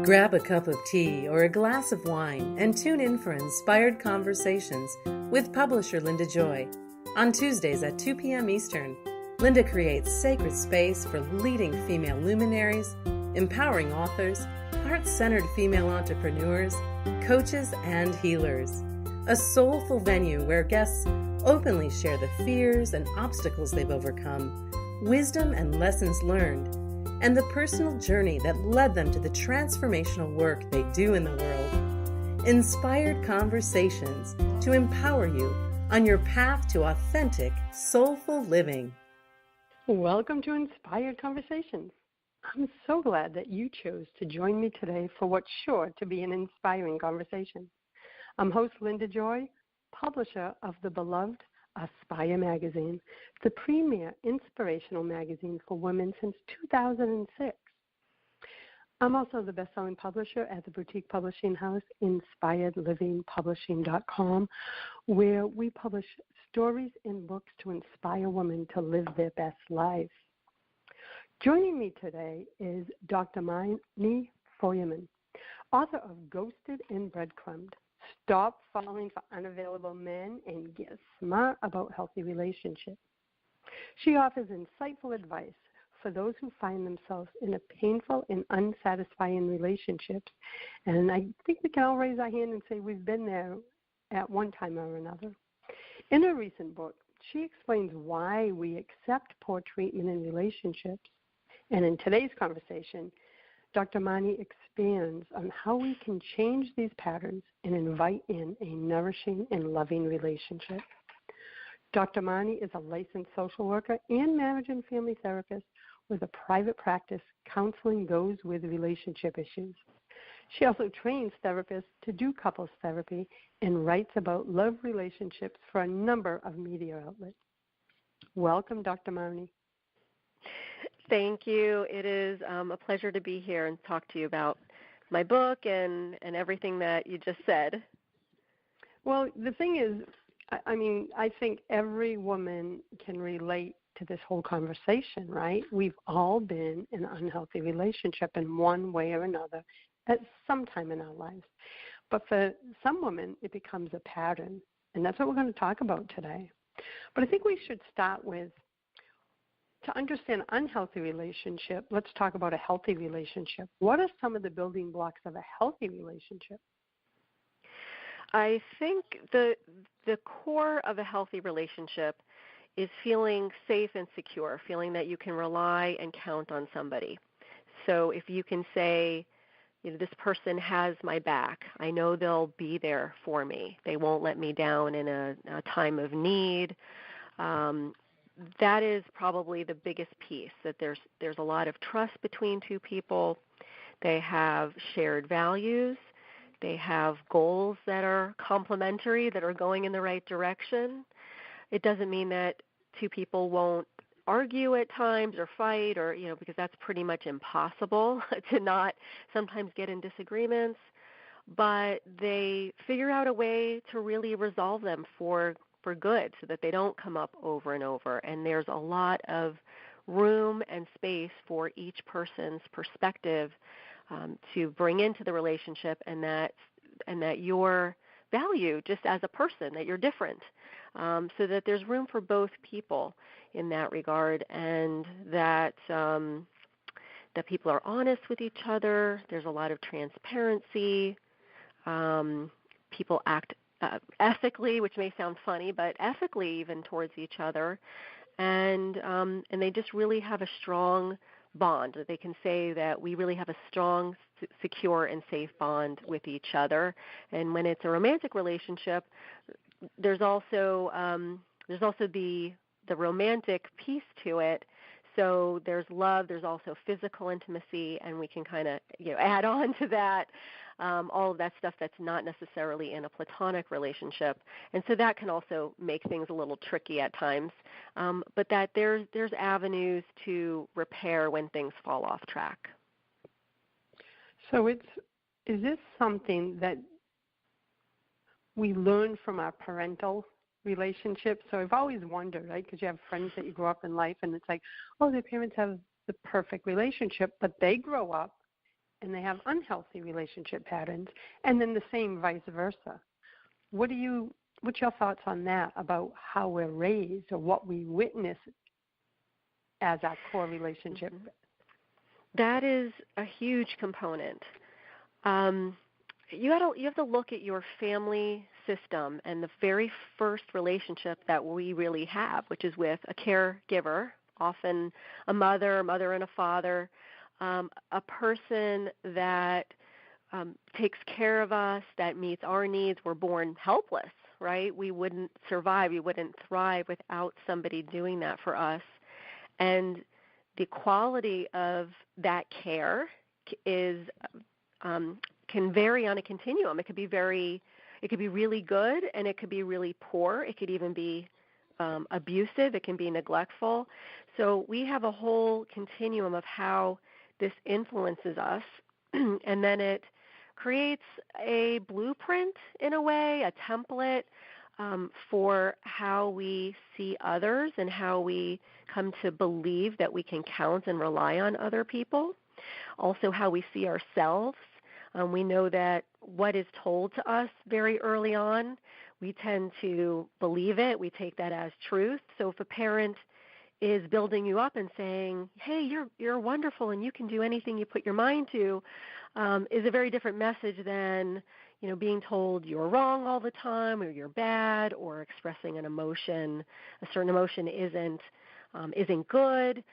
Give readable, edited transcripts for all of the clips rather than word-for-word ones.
Grab a cup of tea or a glass of wine and tune in for Inspired Conversations with publisher Linda Joy. On Tuesdays at 2 p.m. Eastern, Linda creates sacred space for leading female luminaries, empowering authors, heart-centered female entrepreneurs, coaches, and healers. A soulful venue where guests openly share the fears and obstacles they've overcome, wisdom and lessons learned, and the personal journey that led them to the transformational work they do in the world. Inspired Conversations to empower you on your path to authentic, soulful living. Welcome to Inspired Conversations. I'm so glad that you chose to join me today for what's sure to be an inspiring conversation. I'm host Linda Joy, publisher of the beloved Aspire magazine, the premier inspirational magazine for women since 2006. I'm also the best-selling publisher at the boutique publishing house InspiredLivingPublishing.com, where we publish stories and books to inspire women to live their best lives. Joining me today is Dr. Marni Feuerman, author of Ghosted and Breadcrumbed, Stop Falling for Unavailable Men and Get Smart About Healthy Relationships. She offers insightful advice for those who find themselves in a painful and unsatisfying relationships. And I think we can all raise our hand and say we've been there at one time or another. In her recent book, she explains why we accept poor treatment in relationships. And in today's conversation, Dr. Marni expands on how we can change these patterns and invite in a nourishing and loving relationship. Dr. Marni is a licensed social worker and marriage and family therapist with a private practice counseling those with relationship issues. She also trains therapists to do couples therapy and writes about love relationships for a number of media outlets. Welcome, Dr. Marni. Thank you. It is a pleasure to be here and talk to you about my book and everything that you just said. Well, the thing is, I think every woman can relate to this whole conversation, right? We've all been in an unhealthy relationship in one way or another at some time in our lives. But for some women, it becomes a pattern, and that's what we're going to talk about today. But I think we should start with, to understand unhealthy relationship, let's talk about a healthy relationship. What are some of the building blocks of a healthy relationship? I think the core of a healthy relationship is feeling safe and secure, feeling that you can rely and count on somebody. So if you can say, this person has my back, I know they'll be there for me. They won't let me down in a time of need. That is probably the biggest piece, that there's a lot of trust between two people. They have shared values. They have goals that are complementary, that are going in the right direction. It doesn't mean that two people won't argue at times or fight or, because that's pretty much impossible to not sometimes get in disagreements. But they figure out a way to really resolve them for good so that they don't come up over and over. And there's a lot of room and space for each person's perspective to bring into the relationship, and that you're valued just as a person, that you're different, so that there's room for both people in that regard, and that people are honest with each other. There's a lot of transparency. People act ethically, which may sound funny, but ethically even towards each other, and they just really have a strong bond. That they can say that we really have a strong, secure, and safe bond with each other. And when it's a romantic relationship, there's also the romantic piece to it. So there's love, there's also physical intimacy, and we can kind of add on to that all of that stuff that's not necessarily in a platonic relationship. And so that can also make things a little tricky at times, but that there's avenues to repair when things fall off track. So is this something that we learn from our parental relationships? So I've always wondered, right, because you have friends that you grow up in life and it's like, oh, their parents have the perfect relationship, but they grow up and they have unhealthy relationship patterns, and then the same vice versa. What's your thoughts on that, about how we're raised or what we witness as our core relationship? That is a huge component. You have to look at your family system and the very first relationship that we really have, which is with a caregiver, often a mother and a father, a person that takes care of us, that meets our needs. We're born helpless, right? We wouldn't survive, we wouldn't thrive without somebody doing that for us. And the quality of that care is can vary on a continuum. It could be really good, and it could be really poor. It could even be abusive. It can be neglectful. So we have a whole continuum of how this influences us, and then it creates a blueprint in a way, a template for how we see others and how we come to believe that we can count and rely on other people. Also how we see ourselves. We know that what is told to us very early on, we tend to believe it. We take that as truth. So if a parent is building you up and saying, hey, you're wonderful and you can do anything you put your mind to, is a very different message than, being told you're wrong all the time or you're bad, or expressing an emotion, a certain emotion isn't good.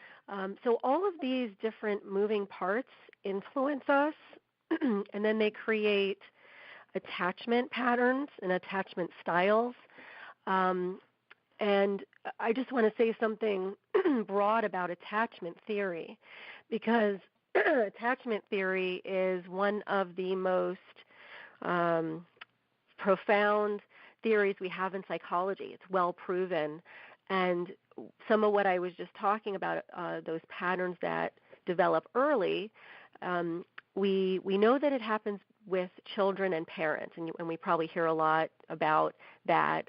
So all of these different moving parts influence us, and then they create attachment patterns and attachment styles. And I just want to say something broad about attachment theory, because attachment theory is one of the most profound theories we have in psychology. It's well proven. And some of what I was just talking about, those patterns that develop early, we know that it happens with children and parents, and we probably hear a lot about that,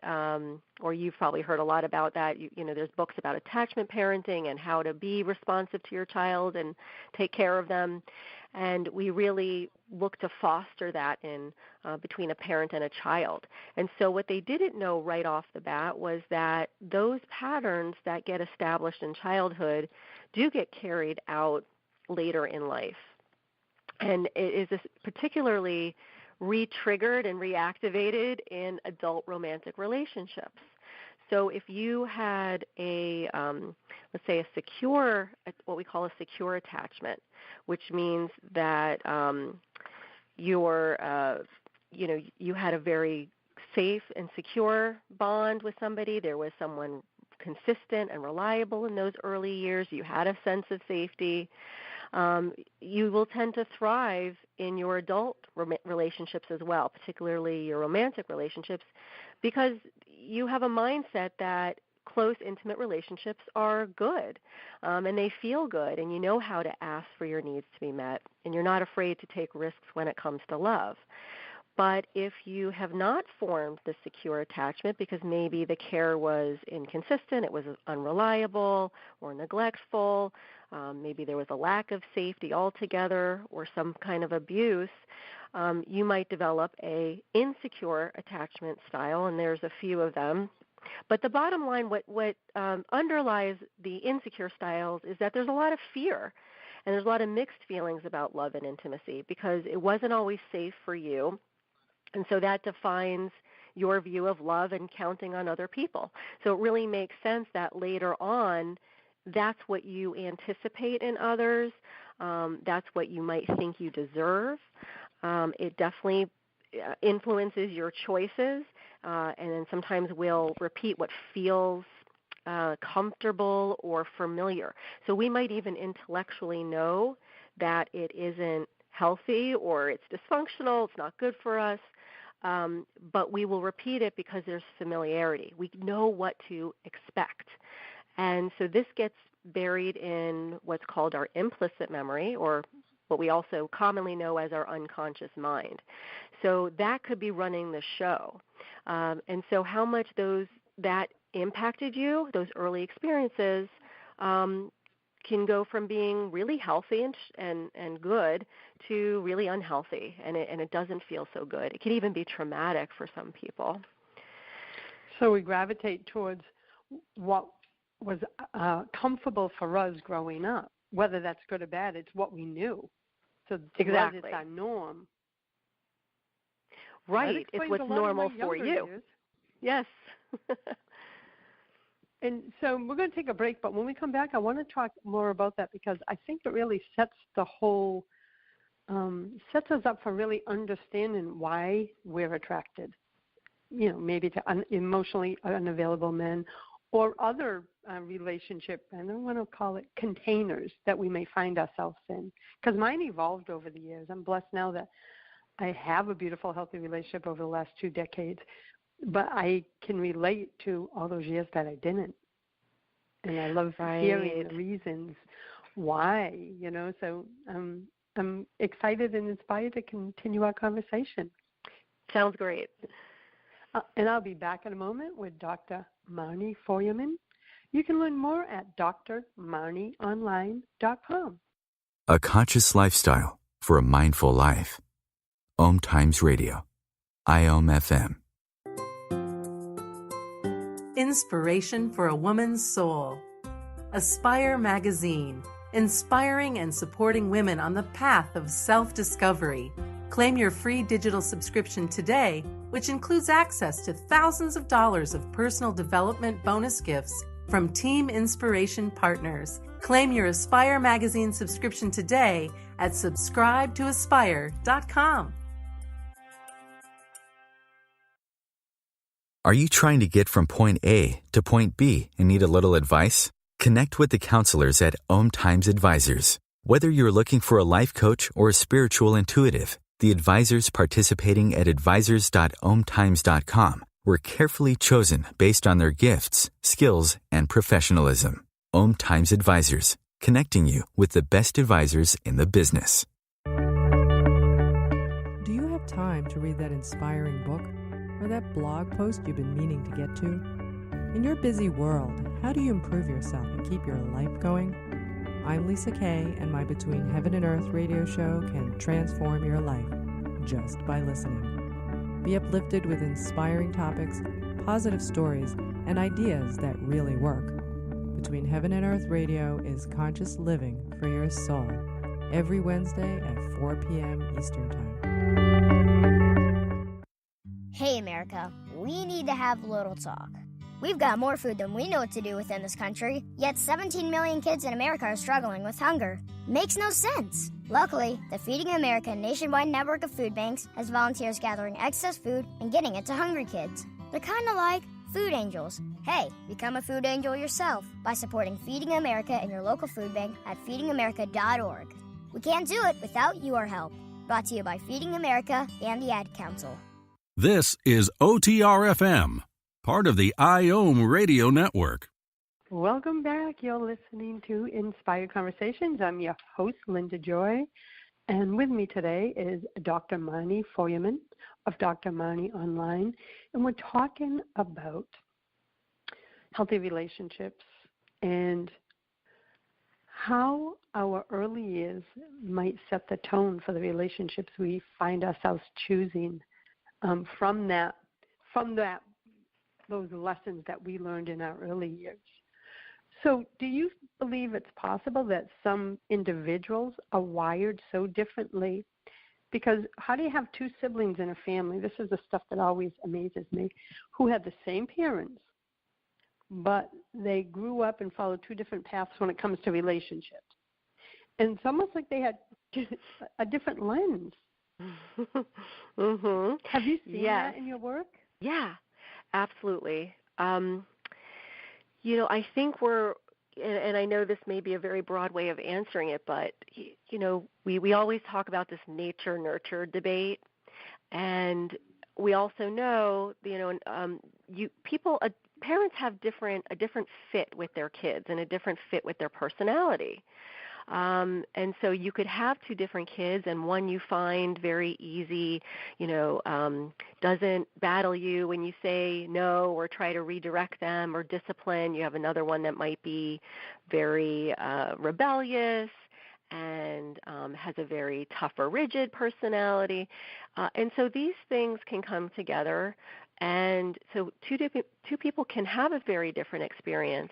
or you've probably heard a lot about that. There's books about attachment parenting and how to be responsive to your child and take care of them, and we really look to foster that in between a parent and a child. And so what they didn't know right off the bat was that those patterns that get established in childhood do get carried out later in life. And it is particularly re-triggered and reactivated in adult romantic relationships. So if you had let's say what we call a secure attachment, which means that you had a very safe and secure bond with somebody, there was someone consistent and reliable in those early years, you had a sense of safety, you will tend to thrive in your adult relationships as well, particularly your romantic relationships, because you have a mindset that close, intimate relationships are good, and they feel good, and you know how to ask for your needs to be met, and you're not afraid to take risks when it comes to love. But if you have not formed the secure attachment because maybe the care was inconsistent, it was unreliable or neglectful, maybe there was a lack of safety altogether or some kind of abuse, you might develop a insecure attachment style, and there's a few of them. But the bottom line, what underlies the insecure styles is that there's a lot of fear, and there's a lot of mixed feelings about love and intimacy because it wasn't always safe for you. And so that defines your view of love and counting on other people. So it really makes sense that later on, that's what you anticipate in others. That's what you might think you deserve. It definitely influences your choices, and then sometimes we'll repeat what feels comfortable or familiar. So we might even intellectually know that it isn't healthy or it's dysfunctional, it's not good for us, but we will repeat it because there's familiarity. We know what to expect. And so this gets buried in what's called our implicit memory, or what we also commonly know as our unconscious mind. So that could be running the show. And so how much that impacted you, those early experiences, can go from being really healthy and good to really unhealthy, and it doesn't feel so good. It can even be traumatic for some people. So we gravitate towards what was comfortable for us growing up, whether that's good or bad. It's what we knew. So exactly, it's our norm. Right, it's what's normal for you. Years. Yes. And so we're going to take a break, but when we come back, I want to talk more about that because I think it really sets us up for really understanding why we're attracted, maybe to emotionally unavailable men or other relationship, and I don't want to call it containers that we may find ourselves in. Because mine evolved over the years. I'm blessed now that I have a beautiful, healthy relationship over the last 2 decades, but I can relate to all those years that I didn't. And I love hearing the reasons why, so I'm excited and inspired to continue our conversation. Sounds great. And I'll be back in a moment with Dr. Marni Feuerman. You can learn more at drmarnionline.com. A conscious lifestyle for a mindful life. OMTimes Radio. IOM FM. Inspiration for a woman's soul. Aspire Magazine, inspiring and supporting women on the path of self-discovery. Claim your free digital subscription today, which includes access to thousands of dollars of personal development bonus gifts from Team Inspiration partners. Claim your Aspire Magazine subscription today at subscribetoaspire.com. Are you trying to get from point A to point B and need a little advice? Connect with the counselors at OMTimes Advisors. Whether you're looking for a life coach or a spiritual intuitive, the advisors participating at advisors.omtimes.com were carefully chosen based on their gifts, skills, and professionalism. OMTimes Advisors, connecting you with the best advisors in the business. Do you have time to read that inspiring book or that blog post you've been meaning to get to? In your busy world, how do you improve yourself and keep your life going? I'm Lisa Kay, and my Between Heaven and Earth radio show can transform your life just by listening. Be uplifted with inspiring topics, positive stories, and ideas that really work. Between Heaven and Earth radio is conscious living for your soul, every Wednesday at 4 p.m. Eastern Time. Hey, America, we need to have a little talk. We've got more food than we know what to do with in this country, yet 17 million kids in America are struggling with hunger. Makes no sense. Luckily, the Feeding America nationwide network of food banks has volunteers gathering excess food and getting it to hungry kids. They're kind of like food angels. Hey, become a food angel yourself by supporting Feeding America in your local food bank at feedingamerica.org. We can't do it without your help. Brought to you by Feeding America and the Ad Council. This is OTR-FM, part of the IOM Radio Network. Welcome back. You're listening to Inspired Conversations. I'm your host, Linda Joy, and with me today is Dr. Marni Feuerman of Dr. Marni Online, and we're talking about healthy relationships and how our early years might set the tone for the relationships we find ourselves choosing from those lessons that we learned in our early years. So do you believe it's possible that some individuals are wired so differently? Because how do you have two siblings in a family? This is the stuff that always amazes me, who had the same parents, but they grew up and followed two different paths when it comes to relationships. And it's almost like they had a different lens. Mm-hmm. Have you seen that in your work? Yeah, absolutely. I think and I know this may be a very broad way of answering it, but, we always talk about this nature-nurture debate. And we also know, parents have a different fit with their kids and a different fit with their personality. And so you could have two different kids, and one you find very easy, doesn't battle you when you say no or try to redirect them or discipline. You have another one that might be very rebellious and has a very tough or rigid personality. And so these things can come together, and so two people can have a very different experience.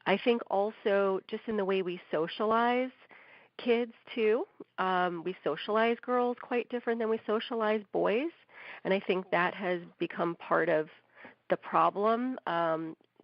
I think also just in the way we socialize kids too, we socialize girls quite different than we socialize boys, and I think that has become part of the problem.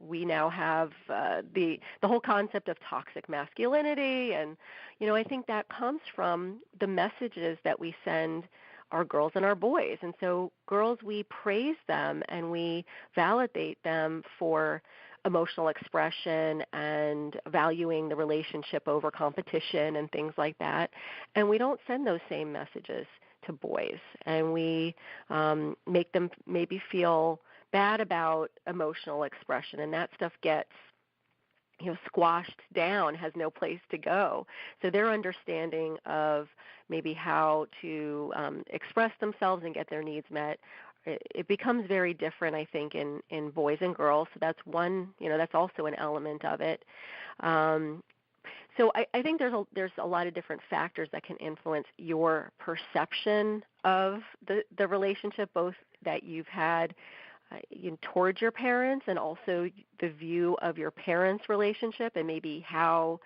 We now have the whole concept of toxic masculinity, and I think that comes from the messages that we send our girls and our boys. And so girls, we praise them and we validate them for emotional expression and valuing the relationship over competition and things like that. And we don't send those same messages to boys, and we make them maybe feel bad about emotional expression, and that stuff gets squashed down, has no place to go. So their understanding of maybe how to express themselves and get their needs met, it becomes very different, I think, in boys and girls. So that's one, that's also an element of it. So I think there's a lot of different factors that can influence your perception of the relationship, both that you've had towards your parents, and also the view of your parents' relationship, and maybe how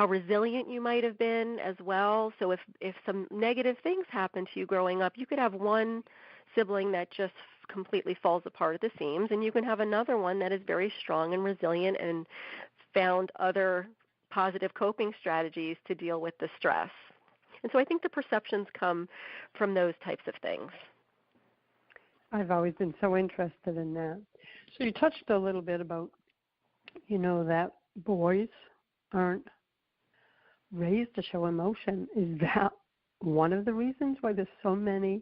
resilient you might have been as well. So if some negative things happen to you growing up, you could have one sibling that just completely falls apart at the seams, and you can have another one that is very strong and resilient and found other positive coping strategies to deal with the stress. And so I think the perceptions come from those types of things. I've always been so interested in that. So you touched a little bit about, that boys aren't raised to show emotion. Is that one of the reasons why there's so many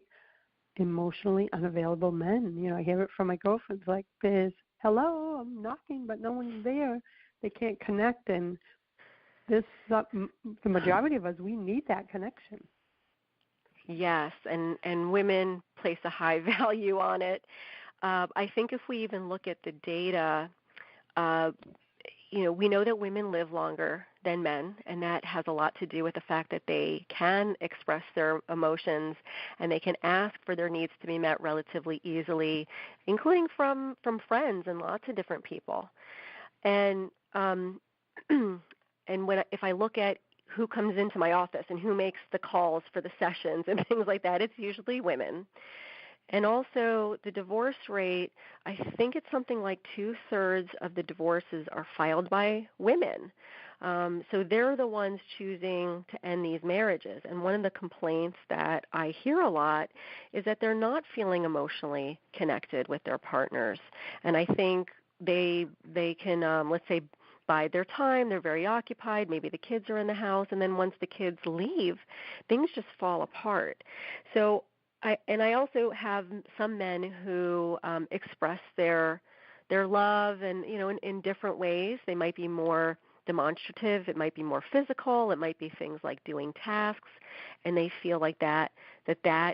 emotionally unavailable men? I hear it from my girlfriends, like there's, hello, I'm knocking, but no one's there. They can't connect, and the majority of us, we need that connection. Yes, and women place a high value on it. I think if we even look at the data, we know that women live longer than men, and that has a lot to do with the fact that they can express their emotions and they can ask for their needs to be met relatively easily, including from friends and lots of different people. And if I look at who comes into my office and who makes the calls for the sessions and things like that, it's usually women. And also the divorce rate, I think it's something like 2/3 of the divorces are filed by women. So they're the ones choosing to end these marriages. And one of the complaints that I hear a lot is that they're not feeling emotionally connected with their partners. And I think they can, let's say, bide their time. They're very occupied. Maybe the kids are in the house, and then once the kids leave, things just fall apart. So I also have some men who express their love, and in different ways. They might be more demonstrative. It might be more physical. It might be things like doing tasks, and they feel like that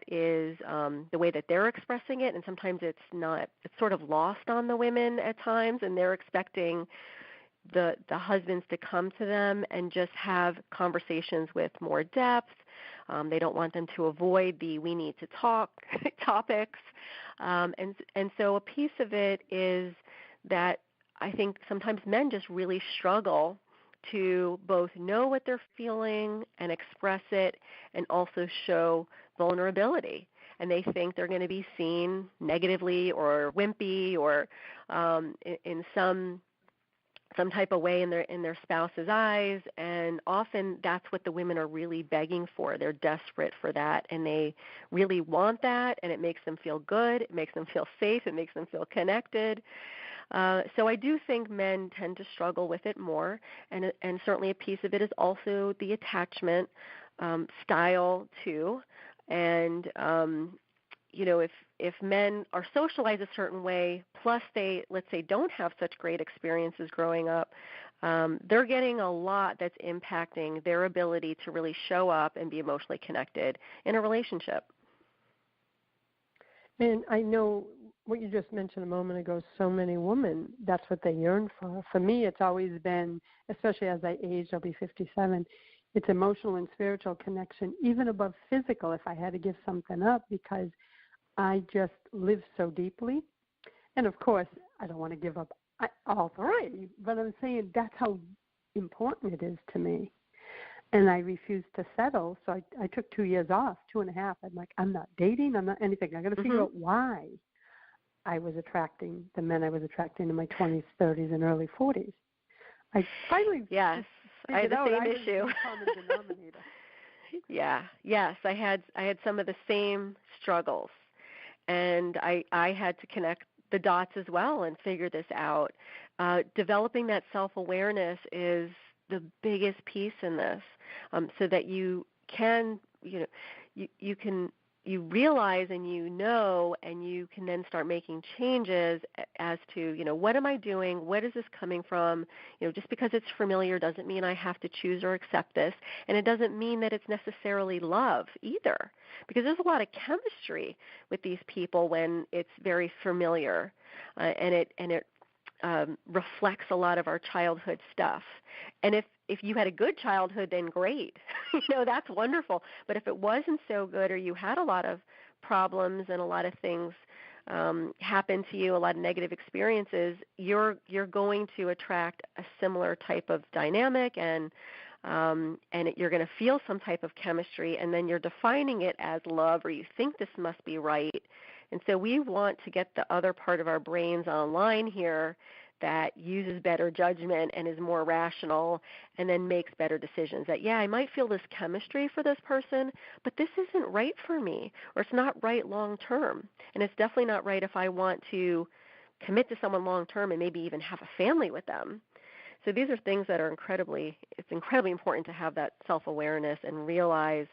is the way that they're expressing it. And sometimes it's not. It's sort of lost on the women at times, and they're expecting the husbands to come to them and just have conversations with more depth. They don't want them to avoid the we need to talk topics. And so a piece of it is that I think sometimes men just really struggle to both know what they're feeling and express it, and also show vulnerability. And they think they're going to be seen negatively or wimpy or in some type of way in their spouse's eyes, and often that's what the women are really begging for. They're desperate for that, and they really want that, and it makes them feel good, it makes them feel safe, it makes them feel connected. So I do think men tend to struggle with it more, and certainly a piece of it is also the attachment style too. And if men are socialized a certain way, plus they, let's say, don't have such great experiences growing up, they're getting a lot that's impacting their ability to really show up and be emotionally connected in a relationship. And I know what you just mentioned a moment ago, so many women, that's what they yearn for. For me, it's always been, especially as I age, I'll be 57, it's emotional and spiritual connection, even above physical, if I had to give something up, because I just live so deeply. And of course, I don't want to give up all three, but I'm saying that's how important it is to me. And I refused to settle, so I took 2 years off, 2.5. I'm like, I'm not dating, I'm not anything. I got to figure out why I was attracting the men I was attracting in my 20s, 30s, and early 40s. I finally yes, I had the same issue. Common denominator. Yes, I had some of the same struggles, and I had to connect the dots as well and figure this out. Developing that self-awareness is the biggest piece in this, so that you can, you realize and and you can then start making changes as to, what am I doing? What is this coming from? Just because it's familiar doesn't mean I have to choose or accept this, and it doesn't mean that it's necessarily love either, because there's a lot of chemistry with these people when it's very familiar, and it reflects a lot of our childhood stuff. And if you had a good childhood, then great. That's wonderful. But if it wasn't so good, or you had a lot of problems and a lot of things happen to you, a lot of negative experiences, you're going to attract a similar type of dynamic, and you're going to feel some type of chemistry, and then you're defining it as love, or you think this must be right. And so we want to get the other part of our brains online here that uses better judgment and is more rational, and then makes better decisions. That, I might feel this chemistry for this person, but this isn't right for me, or it's not right long term. And it's definitely not right if I want to commit to someone long term and maybe even have a family with them. So these are things that are incredibly important to have that self-awareness and realize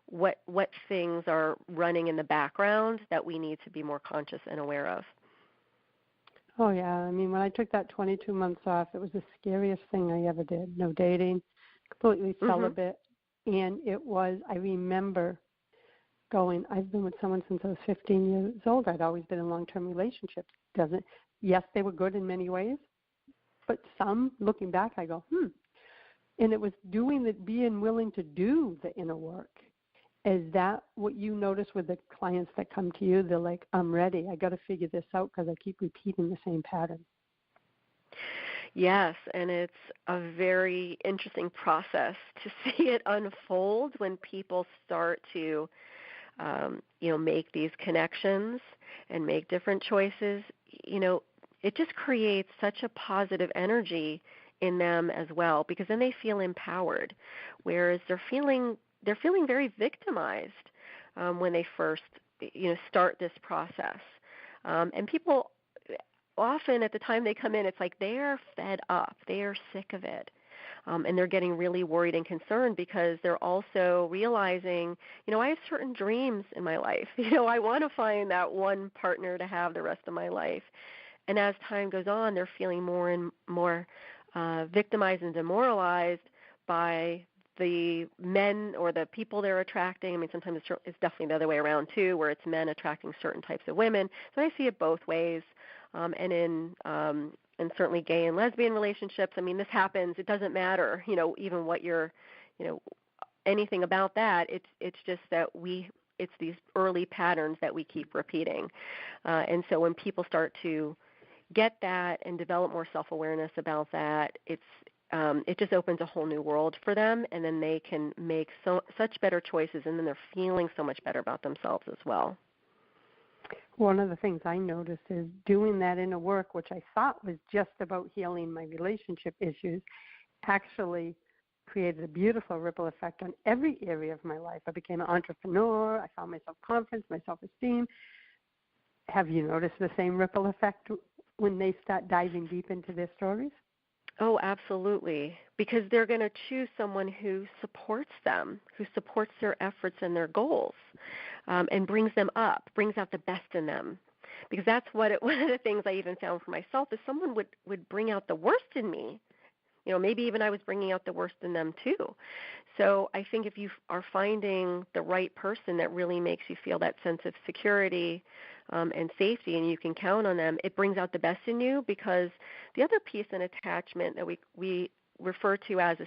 what things are running in the background that we need to be more conscious and aware of. Oh, yeah. I mean, when I took that 22 months off, it was the scariest thing I ever did. No dating, completely celibate. And I remember going, I've been with someone since I was 15 years old. I'd always been in long-term relationships. Yes, they were good in many ways, but some, looking back, I go, And it was being willing to do the inner work. Is that what you notice with the clients that come to you? They're like, I'm ready. I got to figure this out because I keep repeating the same pattern. Yes, and it's a very interesting process to see it unfold when people start to, make these connections and make different choices. It just creates such a positive energy in them as well, because then they feel empowered, whereas they're feeling very victimized when they first, start this process. And people often, at the time they come in, it's like they are fed up, they are sick of it, and they're getting really worried and concerned because they're also realizing, I have certain dreams in my life. I want to find that one partner to have the rest of my life. And as time goes on, they're feeling more and more victimized and demoralized by the men or the people they're attracting. I mean, sometimes it's definitely the other way around too, where it's men attracting certain types of women. So I see it both ways. And certainly gay and lesbian relationships, I mean, this happens. It doesn't matter, even what you're, anything about that. It's just that it's these early patterns that we keep repeating. And so when people start to get that and develop more self-awareness about that, it just opens a whole new world for them, and then they can make such better choices, and then they're feeling so much better about themselves as well. One of the things I noticed is doing that inner work, which I thought was just about healing my relationship issues, actually created a beautiful ripple effect on every area of my life. I became an entrepreneur. I found my self-confidence, my self-esteem. Have you noticed the same ripple effect when they start diving deep into their stories? Oh, absolutely, because they're going to choose someone who supports them, who supports their efforts and their goals, and brings them up, brings out the best in them. Because that's one of the things I even found for myself is someone would bring out the worst in me, maybe even I was bringing out the worst in them too. So I think if you are finding the right person that really makes you feel that sense of security and safety, and you can count on them, it brings out the best in you, because the other piece in attachment that we refer to as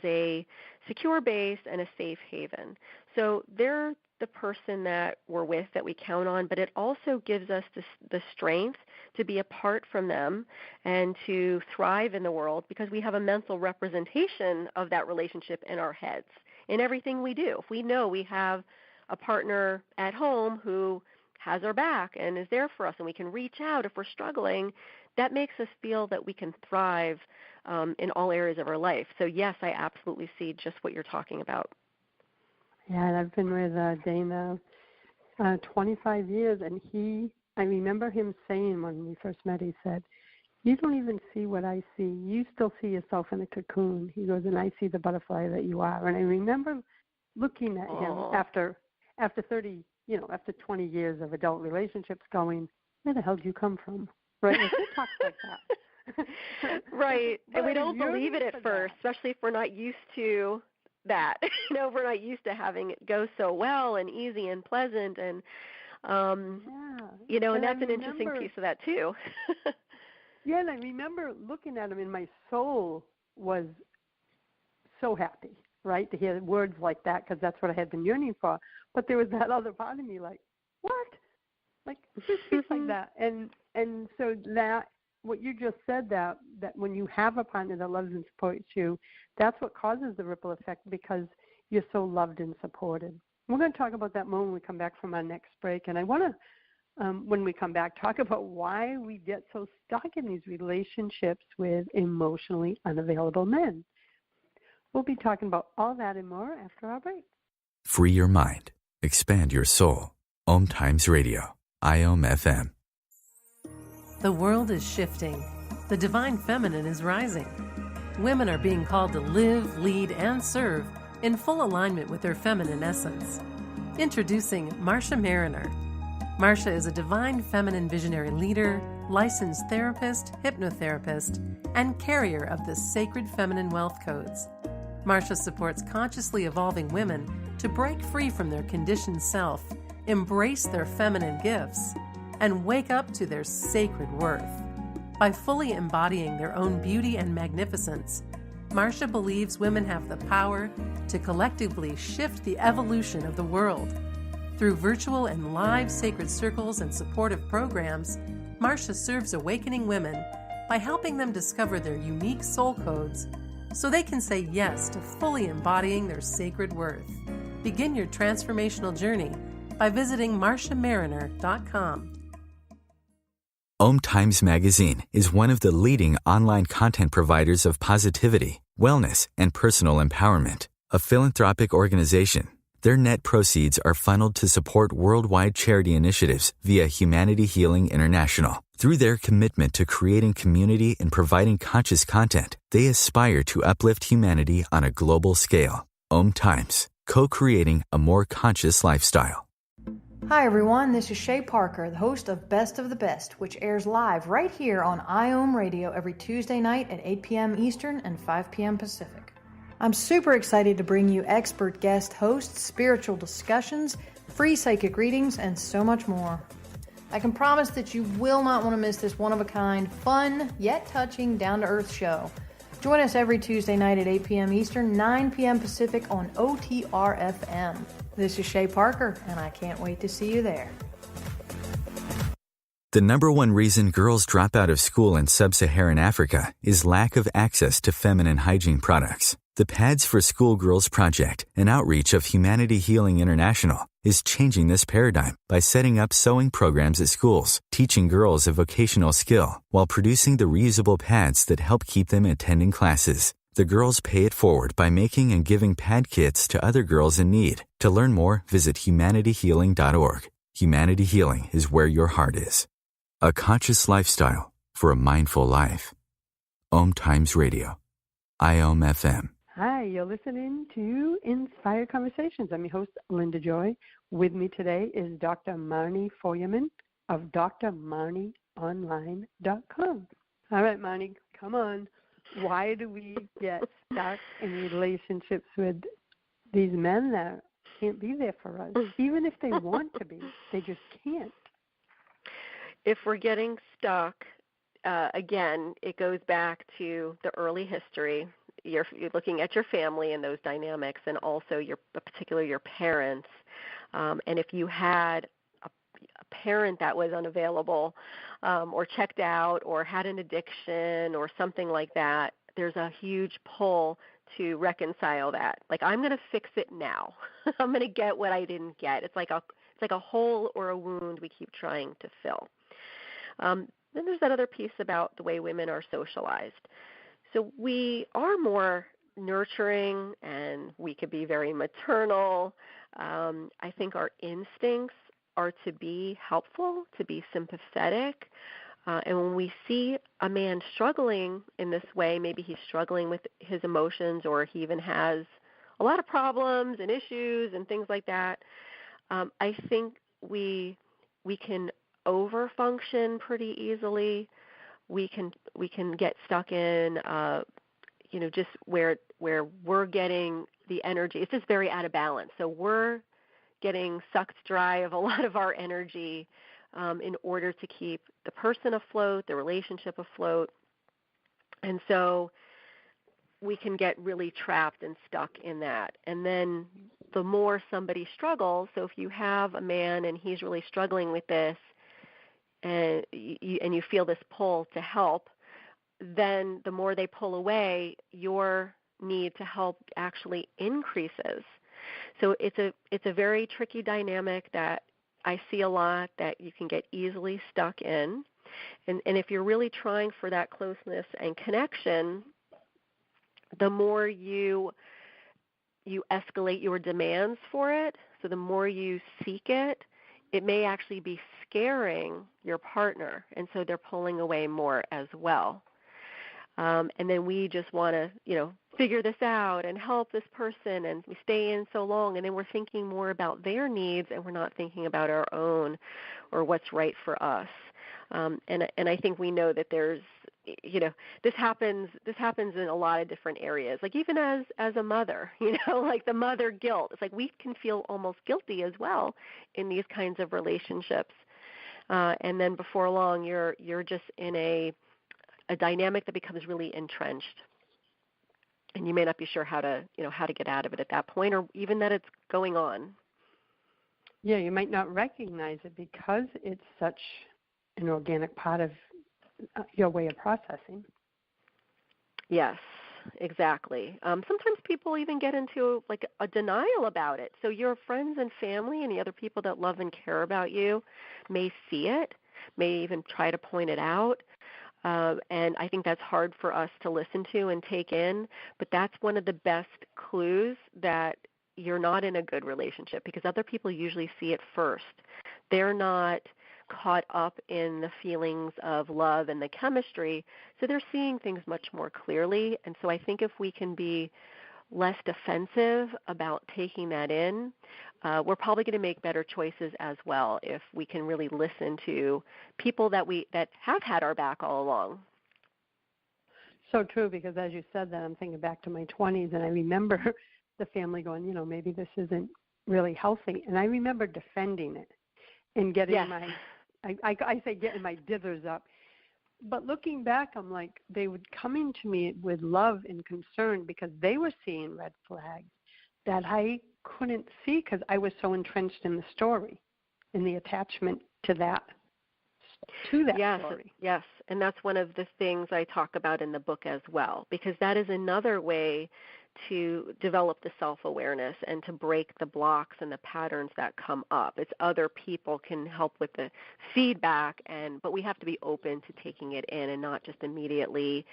a secure base and a safe haven. So they're the person that we're with, that we count on, but it also gives us the strength to be apart from them and to thrive in the world, because we have a mental representation of that relationship in our heads in everything we do. If we know we have a partner at home who has our back and is there for us, and we can reach out if we're struggling, that makes us feel that we can thrive in all areas of our life. So yes, I absolutely see just what you're talking about. Yeah, and I've been with Dana 25 years, and I remember him saying when we first met, he said, "You don't even see what I see. You still see yourself in a cocoon." He goes, "And I see the butterfly that you are." And I remember looking at him after 30, after 20 years of adult relationships, going, "Where the hell did you come from?" Right? Like, who talks like that? Right. And we don't believe it at first, especially if we're not used to that. We're not used to having it go so well and easy and pleasant, and and that's an interesting piece of that too. Yeah, and I remember looking at him, and my soul was so happy, right, to hear words like that, because that's what I had been yearning for. But there was that other part of me like, what? Like, who speaks like that? And so that, what you just said, that when you have a partner that loves and supports you, that's what causes the ripple effect, because you're so loved and supported. We're going to talk about that more when we come back from our next break. And I want to, when we come back, talk about why we get so stuck in these relationships with emotionally unavailable men. We'll be talking about all that and more after our break. Free your mind. Expand your soul. OMTimes Radio. IOM FM. The world is shifting. The divine feminine is rising. Women are being called to live, lead, and serve in full alignment with their feminine essence. Introducing Marsha Mariner. Marsha is a divine feminine visionary leader, licensed therapist, hypnotherapist, and carrier of the sacred feminine wealth codes. Marsha supports consciously evolving women to break free from their conditioned self, embrace their feminine gifts, and wake up to their sacred worth. By fully embodying their own beauty and magnificence, Marsha believes women have the power to collectively shift the evolution of the world. Through virtual and live sacred circles and supportive programs, Marsha serves awakening women by helping them discover their unique soul codes so they can say yes to fully embodying their sacred worth. Begin your transformational journey by visiting marshamariner.com. OMTimes Magazine is one of the leading online content providers of positivity, wellness, and personal empowerment. A philanthropic organization, their net proceeds are funneled to support worldwide charity initiatives via Humanity Healing International. Through their commitment to creating community and providing conscious content, they aspire to uplift humanity on a global scale. OMTimes, co-creating a more conscious lifestyle. Hi everyone, this is Shay Parker, the host of Best of the Best, which airs live right here on IOM Radio every Tuesday night at 8 p.m. Eastern and 5 p.m. Pacific. I'm super excited to bring you expert guest hosts, spiritual discussions, free psychic readings, and so much more. I can promise that you will not want to miss this one-of-a-kind, fun, yet touching, down-to-earth show. Join us every Tuesday night at 8 p.m. Eastern, 9 p.m. Pacific on OTR-FM. This is Shay Parker, and I can't wait to see you there. The number one reason girls drop out of school in sub-Saharan Africa is lack of access to feminine hygiene products. The Pads for Schoolgirls Project, an outreach of Humanity Healing International, is changing this paradigm by setting up sewing programs at schools, teaching girls a vocational skill, while producing the reusable pads that help keep them attending classes. The girls pay it forward by making and giving pad kits to other girls in need. To learn more, visit humanityhealing.org. Humanity Healing is where your heart is. A conscious lifestyle for a mindful life. OMTimes Radio. IOM FM. Hi, you're listening to Inspired Conversations. I'm your host, Linda Joy. With me today is Dr. Marni Feuerman of drmarnionline.com. All right, Marni, come on. Why do we get stuck in relationships with these men that can't be there for us? Even if they want to be, they just can't. If we're getting stuck, again, it goes back to the early history. You're looking at your family and those dynamics, and also particularly your parents. And if you had a parent that was unavailable or checked out or had an addiction or something like that, there's a huge pull to reconcile that. Like, I'm going to fix it now. I'm going to get what I didn't get. It's like a hole or a wound we keep trying to fill. Then there's that other piece about the way women are socialized. So we are more nurturing, and we could be very maternal. I think our instincts are to be helpful, to be sympathetic. And when we see a man struggling in this way, maybe he's struggling with his emotions, or he even has a lot of problems and issues and things like that, I think we can overfunction pretty easily. We can get stuck in, just where we're getting the energy. It's just very out of balance. So we're getting sucked dry of a lot of our energy in order to keep the person afloat, the relationship afloat. And so we can get really trapped and stuck in that. And then the more somebody struggles, so if you have a man and he's really struggling with this, and you feel this pull to help, then the more they pull away, your need to help actually increases. So it's a very tricky dynamic that I see a lot, that you can get easily stuck in. And if you're really trying for that closeness and connection, the more you escalate your demands for it, so the more you seek it, it may actually be scaring your partner, and so they're pulling away more as well. And then we just want to, figure this out and help this person, and we stay in so long, and then we're thinking more about their needs, and we're not thinking about our own or what's right for us. And I think we know that there's, this happens in a lot of different areas. Like even as a mother, like the mother guilt. It's like we can feel almost guilty as well in these kinds of relationships. And then before long, you're just in a dynamic that becomes really entrenched, and you may not be sure how to get out of it at that point, or even that it's going on. Yeah, you might not recognize it because it's such an organic part of your way of processing. Yes, exactly. Sometimes people even get into like a denial about it. So your friends and family and the other people that love and care about you may see it, may even try to point it out. And I think that's hard for us to listen to and take in, but that's one of the best clues that you're not in a good relationship, because other people usually see it first. They're not caught up in the feelings of love and the chemistry, so they're seeing things much more clearly. And so I think if we can be less defensive about taking that in, we're probably going to make better choices as well if we can really listen to people that have had our back all along. So true, because as you said that, I'm thinking back to my 20s, and I remember the family going, maybe this isn't really healthy. And I remember defending it and getting getting my dithers up. But looking back, I'm like, they were coming to me with love and concern because they were seeing red flags that I couldn't see because I was so entrenched in the story, in the attachment to that story. Yes, and that's one of the things I talk about in the book as well, because that is another way to develop the self-awareness and to break the blocks and the patterns that come up. It's other people can help with the feedback, but we have to be open to taking it in and not just immediately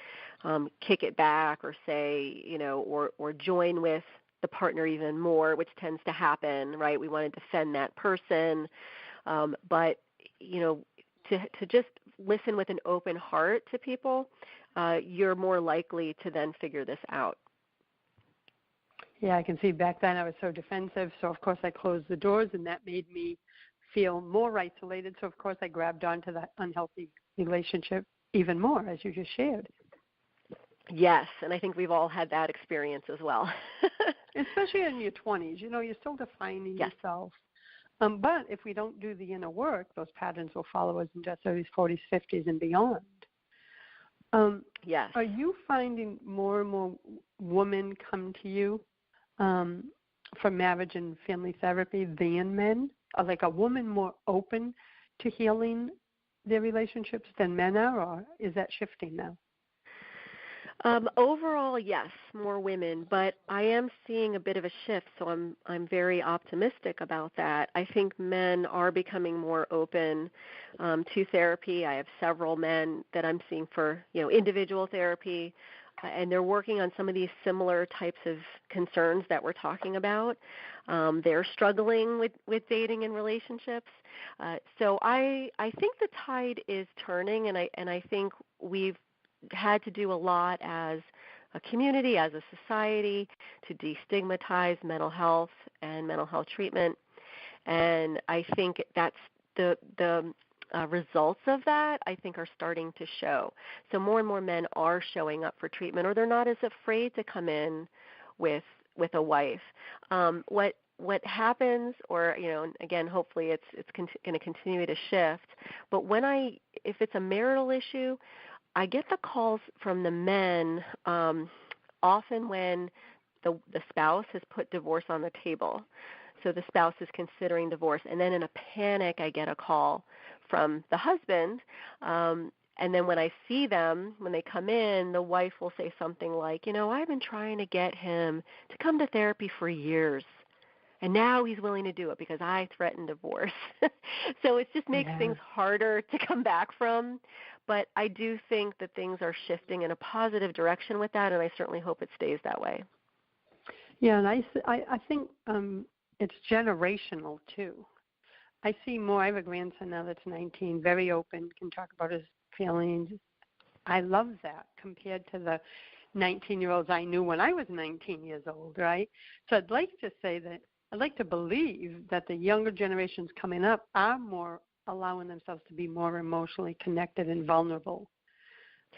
kick it back or say, or join with the partner even more, which tends to happen, right? We want to defend that person, but to just listen with an open heart to people, you're more likely to then figure this out. Yeah, I can see back then I was so defensive, so of course I closed the doors, and that made me feel more isolated. So of course I grabbed onto that unhealthy relationship even more, as you just shared. Yes, and I think we've all had that experience as well. Especially in your 20s. You're still defining Yes. yourself. But if we don't do the inner work, those patterns will follow us into our 30s, 40s, 50s, and beyond. Yes. Are you finding more and more women come to you for marriage and family therapy than men? Are like a woman more open to healing their relationships than men are, or is that shifting now? Overall, yes, more women, but I am seeing a bit of a shift, so I'm very optimistic about that. I think men are becoming more open to therapy. I have several men that I'm seeing for individual therapy, and they're working on some of these similar types of concerns that we're talking about. They're struggling with dating and relationships, so I think the tide is turning, and I think we've had to do a lot as a community, as a society, to destigmatize mental health and mental health treatment. And I think that's the results of that, I think, are starting to show. So more and more men are showing up for treatment, or they're not as afraid to come in with a wife. What happens, or again, hopefully it's going to continue to shift. But if it's a marital issue, I get the calls from the men often when the spouse has put divorce on the table. So the spouse is considering divorce. And then in a panic, I get a call from the husband. And then when I see them, when they come in, the wife will say something like, I've been trying to get him to come to therapy for years. And now he's willing to do it because I threatened divorce. So it just makes things harder to come back from. But I do think that things are shifting in a positive direction with that, and I certainly hope it stays that way. Yeah, and I think it's generational, too. I see more. I have a grandson now that's 19, very open, can talk about his feelings. I love that compared to the 19-year-olds I knew when I was 19 years old, right? So I'd like to believe that the younger generations coming up are more allowing themselves to be more emotionally connected and vulnerable.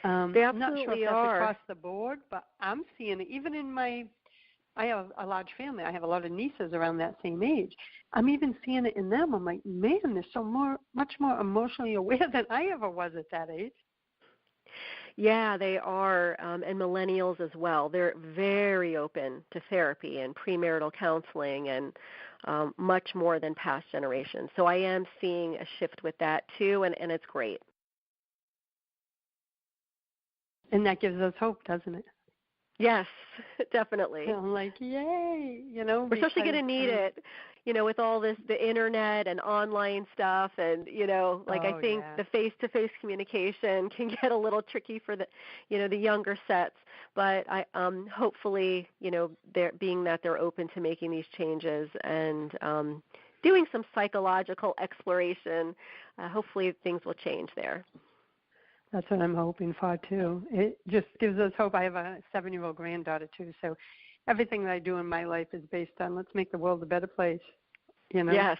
They absolutely I'm not sure if that's are. across the board, but I'm seeing it even in I have a large family. I have a lot of nieces around that same age. I'm even seeing it in them. I'm like, man, they're much more emotionally aware than I ever was at that age. Yeah, they are, and millennials as well. They're very open to therapy and premarital counseling and much more than past generations. So I am seeing a shift with that too, and it's great. And that gives us hope, doesn't it? Yes, definitely. So I'm like, yay, We're especially going to need it, with all the internet and online stuff, and I think the face-to-face communication can get a little tricky for the younger sets. But I hopefully, they're open to making these changes and doing some psychological exploration. Hopefully, things will change there. That's what I'm hoping for, too. It just gives us hope. I have a 7-year-old granddaughter, too, so everything that I do in my life is based on let's make the world a better place, Yes.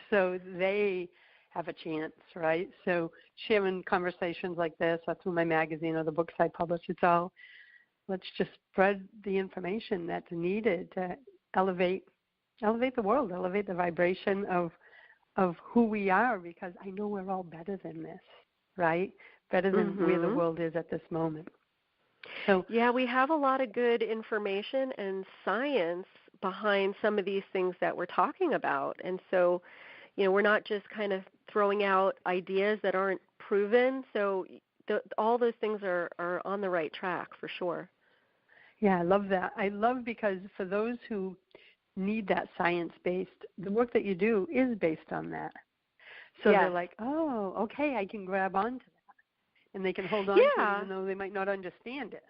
So they have a chance, right? So sharing conversations like this, or through my magazine or the books I publish, it's all, let's just spread the information that's needed to elevate the world, elevate the vibration of who we are, because I know we're all better than this, right? Better than where the world is at this moment. So yeah, we have a lot of good information and science behind some of these things that we're talking about. And so, we're not just kind of throwing out ideas that aren't proven. So all those things are on the right track for sure. Yeah, I love that. I love because for those who need that science-based, the work that you do is based on that. So they're like, oh, okay, I can grab onto that. And they can hold on to it even though they might not understand it.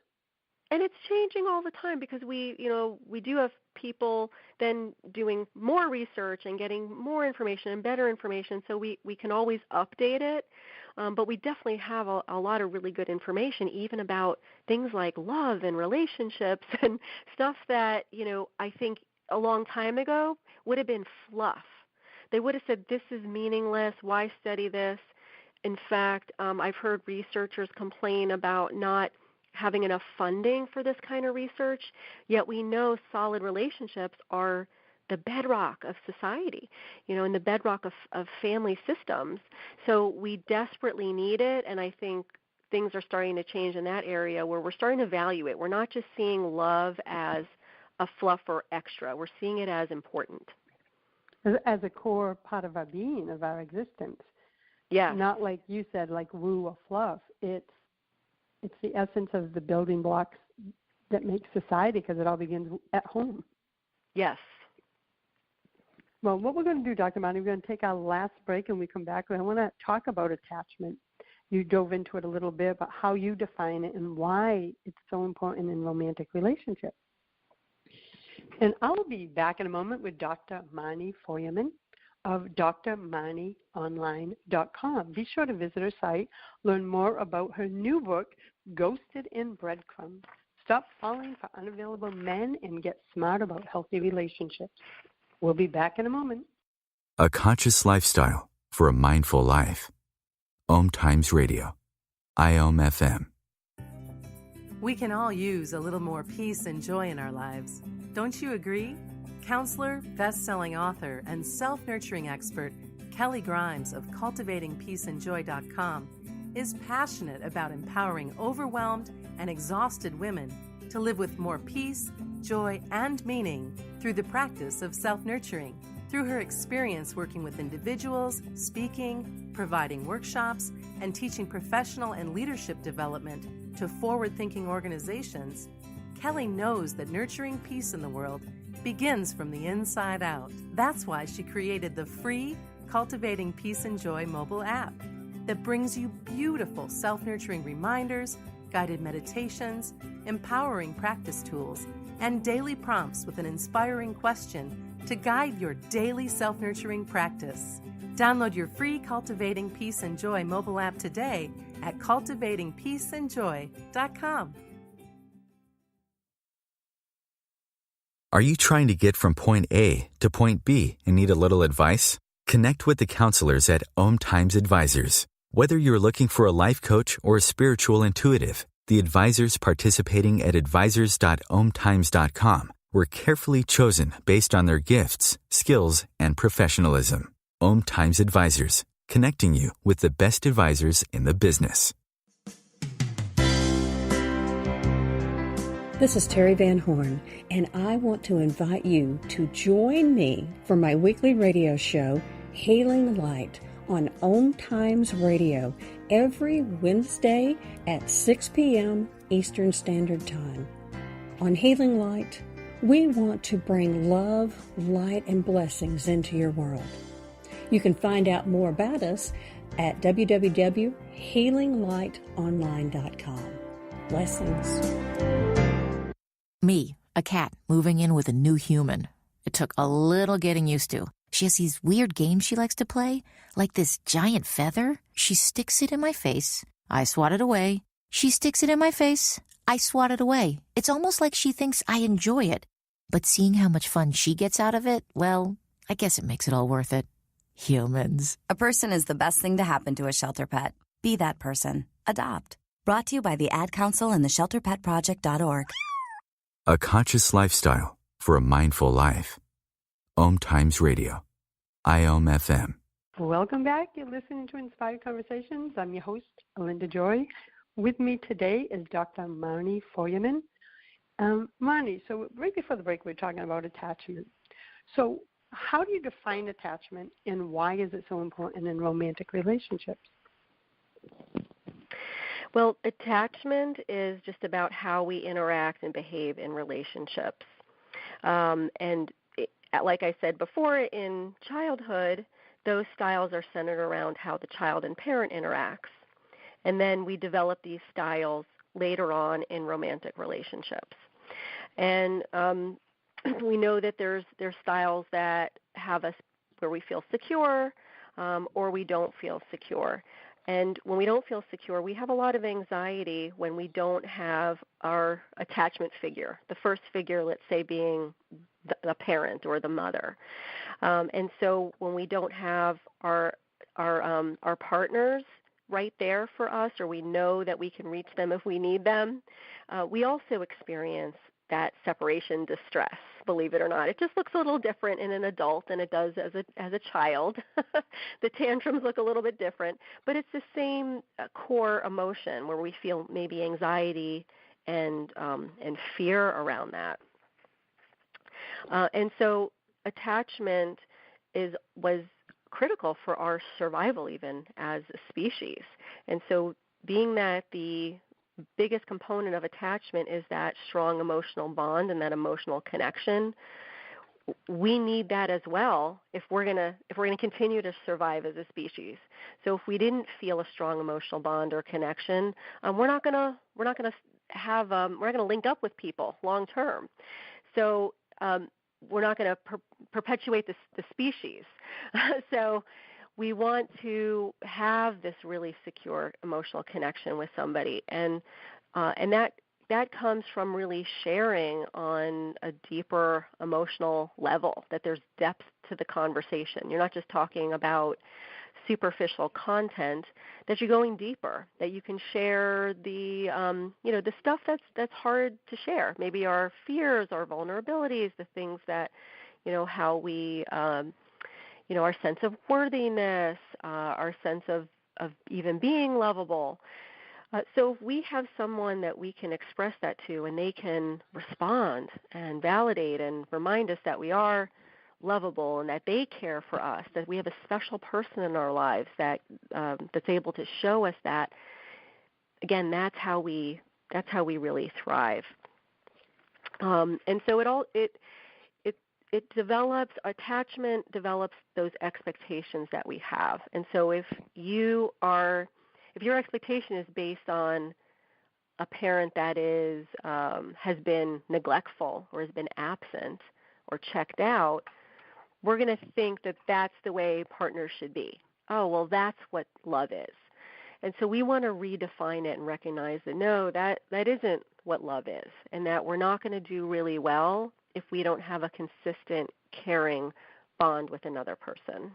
And it's changing all the time because we do have people then doing more research and getting more information and better information, so we can always update it. But we definitely have a lot of really good information, even about things like love and relationships and stuff that, I think a long time ago would have been fluff. They would have said, this is meaningless, why study this? In fact, I've heard researchers complain about not having enough funding for this kind of research, yet we know solid relationships are the bedrock of society, and the bedrock of family systems. So we desperately need it, and I think things are starting to change in that area where we're starting to value it. We're not just seeing love as a fluff or extra. We're seeing it as important. As a core part of our being, of our existence. Yeah. Not like you said, like woo or fluff. It's the essence of the building blocks that make society, because it all begins at home. Yes. Well, what we're going to do, Dr. Marni, we're going to take our last break, and we come back. I want to talk about attachment. You dove into it a little bit, about how you define it and why it's so important in romantic relationships. And I'll be back in a moment with Dr. Marni Feuerman of drmarnionline.com. Be sure to visit her site, learn more about her new book, Ghosted in Breadcrumbed. Stop falling for unavailable men and get smart about healthy relationships. We'll be back in a moment. A conscious lifestyle for a mindful life. OMTimes Radio. IOM-FM. We can all use a little more peace and joy in our lives. Don't you agree? Counselor, best-selling author, and self-nurturing expert Kelly Grimes of CultivatingPeaceandJoy.com is passionate about empowering overwhelmed and exhausted women to live with more peace, joy, and meaning through the practice of self-nurturing. Through her experience working with individuals, speaking, providing workshops, and teaching professional and leadership development to forward-thinking organizations, Kelly knows that nurturing peace in the world begins from the inside out. That's why she created the free Cultivating Peace and Joy mobile app that brings you beautiful self-nurturing reminders, guided meditations, empowering practice tools, and daily prompts with an inspiring question to guide your daily self-nurturing practice. Download your free Cultivating Peace and Joy mobile app today at cultivatingpeaceandjoy.com. Are you trying to get from point A to point B and need a little advice? Connect with the counselors at OMTimes Advisors. Whether you're looking for a life coach or a spiritual intuitive, the advisors participating at advisors.omtimes.com were carefully chosen based on their gifts, skills, and professionalism. OMTimes Advisors, connecting you with the best advisors in the business. This is Terry Van Horn, and I want to invite you to join me for my weekly radio show, Healing Light, on OMTimes Radio every Wednesday at 6 p.m. Eastern Standard Time. On Healing Light, we want to bring love, light, and blessings into your world. You can find out more about us at www.healinglightonline.com. Blessings. Me, a cat, moving in with a new human. It took a little getting used to. She has these weird games she likes to play, like this giant feather. She sticks it in my face. I swat it away. She sticks it in my face. I swat it away. It's almost like she thinks I enjoy it. But seeing how much fun she gets out of it, well, I guess it makes it all worth it. Humans. A person is the best thing to happen to a shelter pet. Be that person. Adopt. Brought to you by the Ad Council and the ShelterPetProject.org. A conscious lifestyle for a mindful life. OMTimes Radio. IOM-FM. Welcome back. You're listening to Inspired Conversations. I'm your host, Linda Joy. With me today is Dr. Marni Feuerman. Marni, so right before the break, we were talking about attachment. So how do you define attachment, and why is it so important in romantic relationships? Well, attachment is just about how we interact and behave in relationships. Like I said before, in childhood, those styles are centered around how the child and parent interacts. And then we develop these styles later on in romantic relationships. And we know that there's styles that have us where we feel secure or we don't feel secure. And when we don't feel secure, we have a lot of anxiety when we don't have our attachment figure, the first figure, let's say, being the parent or the mother. And so when we don't have our partners, right there for us, or we know that we can reach them if we need them, we also experience that separation distress, believe it or not. It just looks a little different in an adult than it does as a child. The tantrums look a little bit different, but it's the same core emotion where we feel maybe anxiety and fear around that. And so attachment was critical for our survival even as a species. And so being that the biggest component of attachment is that strong emotional bond and that emotional connection, we need that as well if we're gonna continue to survive as a species. So if we didn't feel a strong emotional bond or connection, we're not gonna link up with people long term. So we're not going to perpetuate the species. So we want to have this really secure emotional connection with somebody, and that comes from really sharing on a deeper emotional level, that there's depth to the conversation. You're not just talking about superficial content, that you're going deeper, that you can share the the stuff that's hard to share, maybe our fears, our vulnerabilities, the things that how we our sense of worthiness, our sense of even being lovable. So if we have someone that we can express that to, and they can respond and validate and remind us that we are lovable and that they care for us, that we have a special person in our lives that's able to show us that, again, that's how we really thrive. And so it develops, attachment develops those expectations that we have. And so if your expectation is based on a parent that has been neglectful or has been absent or checked out, we're going to think that that's the way partners should be. Oh, well, that's what love is. And so we want to redefine it and recognize that, no, that isn't what love is, and that we're not going to do really well if we don't have a consistent, caring bond with another person.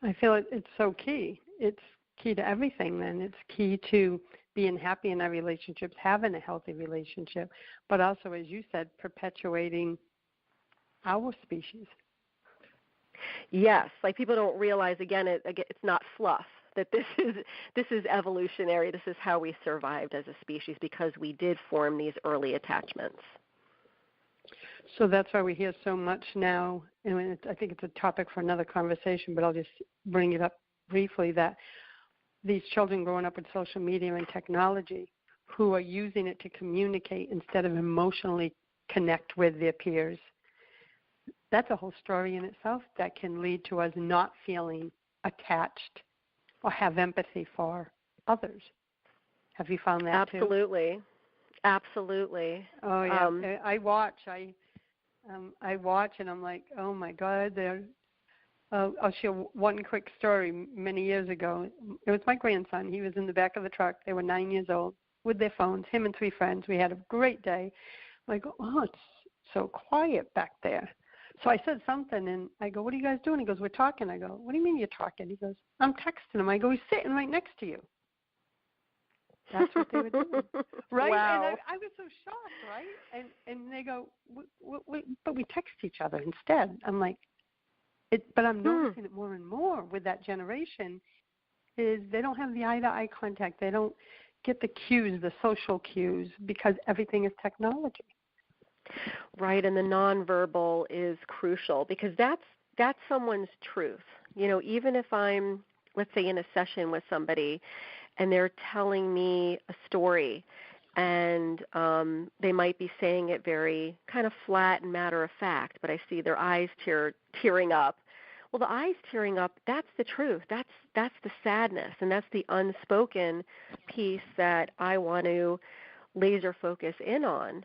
I feel it's so key. It's key to everything then. It's key to being happy in our relationships, having a healthy relationship, but also, as you said, perpetuating our species. Yes, like people don't realize, again, it's not fluff, that this is evolutionary. This is how we survived as a species because we did form these early attachments. So that's why we hear so much now, and I think it's a topic for another conversation, but I'll just bring it up briefly, that these children growing up with social media and technology who are using it to communicate instead of emotionally connect with their peers, that's a whole story in itself that can lead to us not feeling attached or have empathy for others. Have you found that too? Absolutely. Oh yeah, I watch and I'm like, oh my God. I'll share one quick story. Many years ago, it was my grandson. He was in the back of the truck. They were 9 years old with their phones. Him and 3 friends. We had a great day. I'm like, oh, it's so quiet back there. So I said something, and I go, what are you guys doing? He goes, we're talking. I go, what do you mean you're talking? He goes, I'm texting him. I go, he's sitting right next to you. That's what they were doing, right? Wow. And I was so shocked, right? And they go, but we text each other instead. I'm like, but I'm noticing it more and more with that generation, is they don't have the eye-to-eye contact. They don't get the cues, the social cues, because everything is technology. Right, and the nonverbal is crucial because that's someone's truth. Even if I'm, let's say, in a session with somebody and they're telling me a story and they might be saying it very kind of flat and matter of fact, but I see their eyes tearing up. Well, the eyes tearing up, that's the truth. That's the sadness, and that's the unspoken piece that I want to laser focus in on,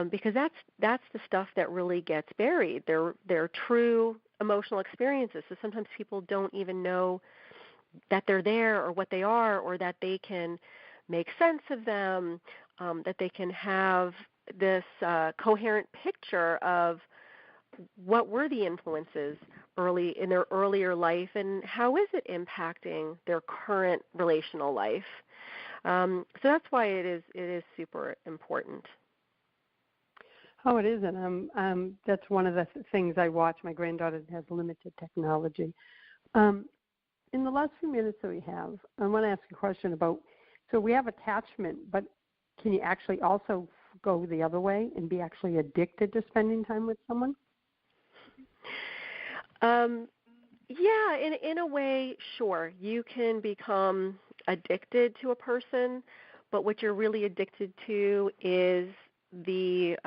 because that's the stuff that really gets buried. They're true emotional experiences. So sometimes people don't even know that they're there or what they are, or that they can make sense of them, that they can have this coherent picture of what were the influences in their earlier life, and how is it impacting their current relational life? So that's why it is super important. Oh, it is, and that's one of the things I watch. My granddaughter has limited technology. In the last few minutes that we have, I want to ask a question about, so we have attachment, but can you actually also go the other way and be actually addicted to spending time with someone? Yeah, in a way, sure. You can become addicted to a person, but what you're really addicted to is the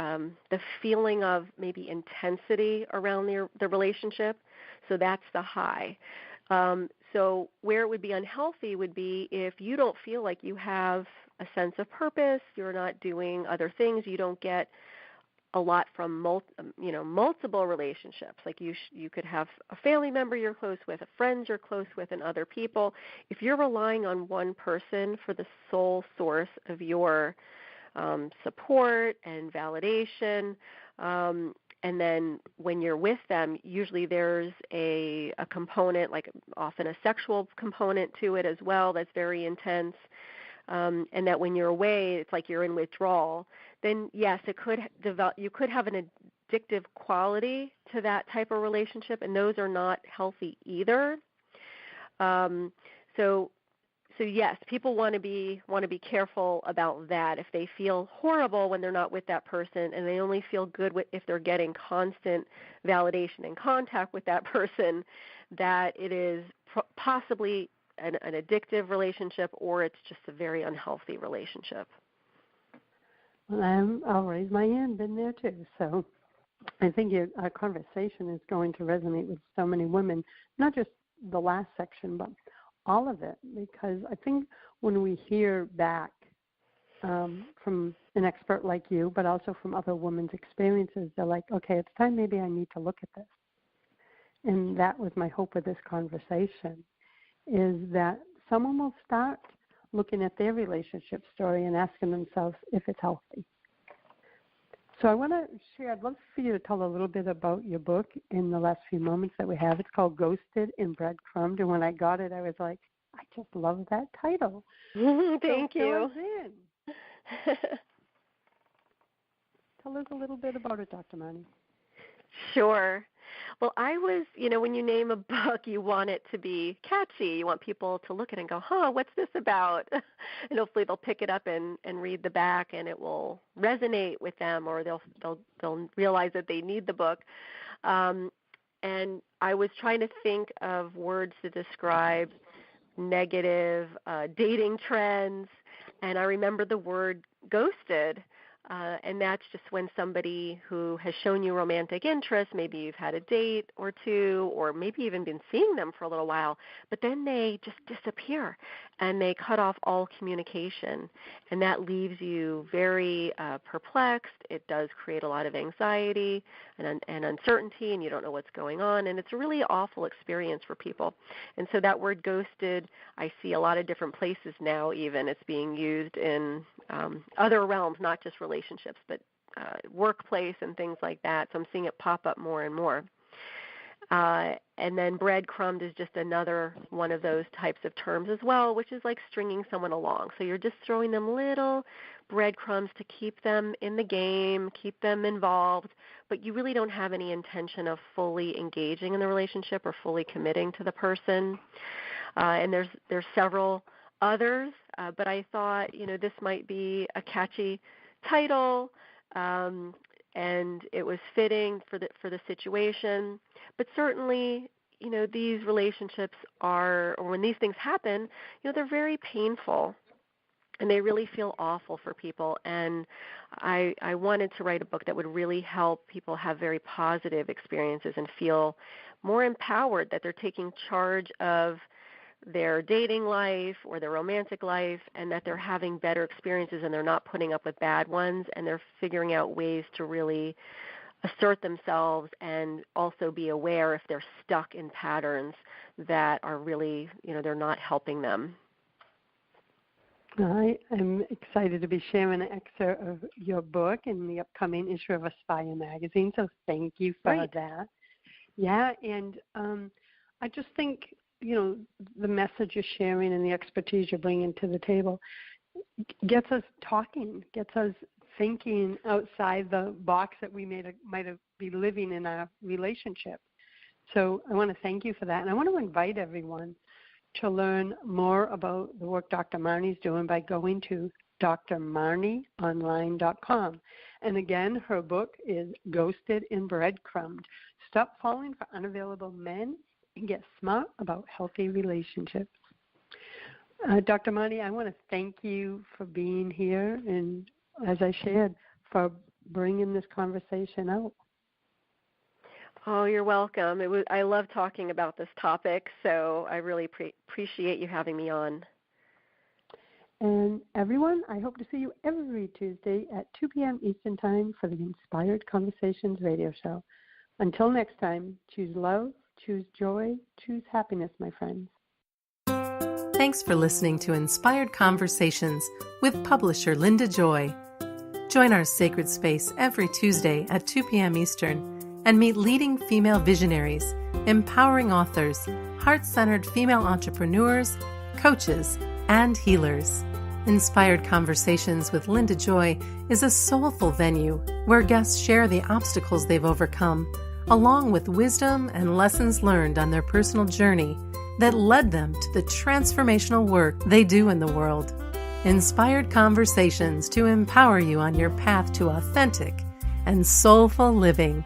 feeling of maybe intensity around the relationship. So that's the high. So where it would be unhealthy would be if you don't feel like you have a sense of purpose, you're not doing other things, you don't get a lot from multiple relationships. Like you could have a family member you're close with, a friend you're close with, and other people. If you're relying on one person for the sole source of your support and validation, and then when you're with them, usually there's a component, like often a sexual component to it as well, that's very intense. And that when you're away, it's like you're in withdrawal. Then yes, it could develop. You could have an addictive quality to that type of relationship, and those are not healthy either. So yes, people want to be careful about that. If they feel horrible when they're not with that person, and they only feel good if they're getting constant validation and contact with that person, that it is possibly an addictive relationship, or it's just a very unhealthy relationship. Well, I'll raise my hand. Been there too. So I think our conversation is going to resonate with so many women, not just the last section, but all of it, because I think when we hear back from an expert like you, but also from other women's experiences, they're like, okay, it's time maybe I need to look at this. And that was my hope with this conversation, is that someone will start looking at their relationship story and asking themselves if it's healthy. So I want to share, I'd love for you to tell a little bit about your book in the last few moments that we have. It's called Ghosted and Breadcrumbed, and when I got it, I was like, I just love that title. Thank you. Tell us a little bit about it, Dr. Marni. Sure. Well, I was, when you name a book, you want it to be catchy. You want people to look at it and go, what's this about? And hopefully they'll pick it up and read the back, and it will resonate with them, or they'll realize that they need the book. And I was trying to think of words to describe negative dating trends, and I remember the word ghosted. And that's just when somebody who has shown you romantic interest, maybe you've had a date or two, or maybe even been seeing them for a little while, but then they just disappear and they cut off all communication. And that leaves you very perplexed. It does create a lot of anxiety and uncertainty, and you don't know what's going on. And it's a really awful experience for people. And so that word ghosted, I see a lot of different places now even. It's being used in other realms, not just relationships, but workplace and things like that. So I'm seeing it pop up more and more. And then breadcrumbed is just another one of those types of terms as well, which is like stringing someone along. So you're just throwing them little breadcrumbs to keep them in the game, keep them involved, but you really don't have any intention of fully engaging in the relationship or fully committing to the person. And there's several others, but I thought, this might be a catchy title, and it was fitting for the situation. But certainly, these relationships or when these things happen, they're very painful, and they really feel awful for people. And I wanted to write a book that would really help people have very positive experiences and feel more empowered, that they're taking charge of their dating life or their romantic life, and that they're having better experiences and they're not putting up with bad ones, and they're figuring out ways to really assert themselves and also be aware if they're stuck in patterns that are really, they're not helping them. I am excited to be sharing an excerpt of your book in the upcoming issue of Aspire magazine, so thank you for that. Yeah, and I just think, the message you're sharing and the expertise you're bringing to the table gets us talking, gets us thinking outside the box that we might have be living in our relationship. So I want to thank you for that. And I want to invite everyone to learn more about the work Dr. Marni's doing by going to drmarnionline.com. And again, her book is Ghosted and Breadcrumbed. Stop falling for unavailable men and get smart about healthy relationships. Dr. Marni, I want to thank you for being here and, as I shared, for bringing this conversation out. Oh, you're welcome. I love talking about this topic, so I really appreciate you having me on. And everyone, I hope to see you every Tuesday at 2 p.m. Eastern Time for the Inspired Conversations radio show. Until next time, choose love, choose joy, choose happiness, my friends. Thanks for listening to Inspired Conversations with publisher Linda Joy. Join our sacred space every Tuesday at 2 p.m. Eastern and meet leading female visionaries, empowering authors, heart-centered female entrepreneurs, coaches, and healers. Inspired Conversations with Linda Joy is a soulful venue where guests share the obstacles they've overcome, along with wisdom and lessons learned on their personal journey that led them to the transformational work they do in the world. Inspired Conversations to empower you on your path to authentic and soulful living.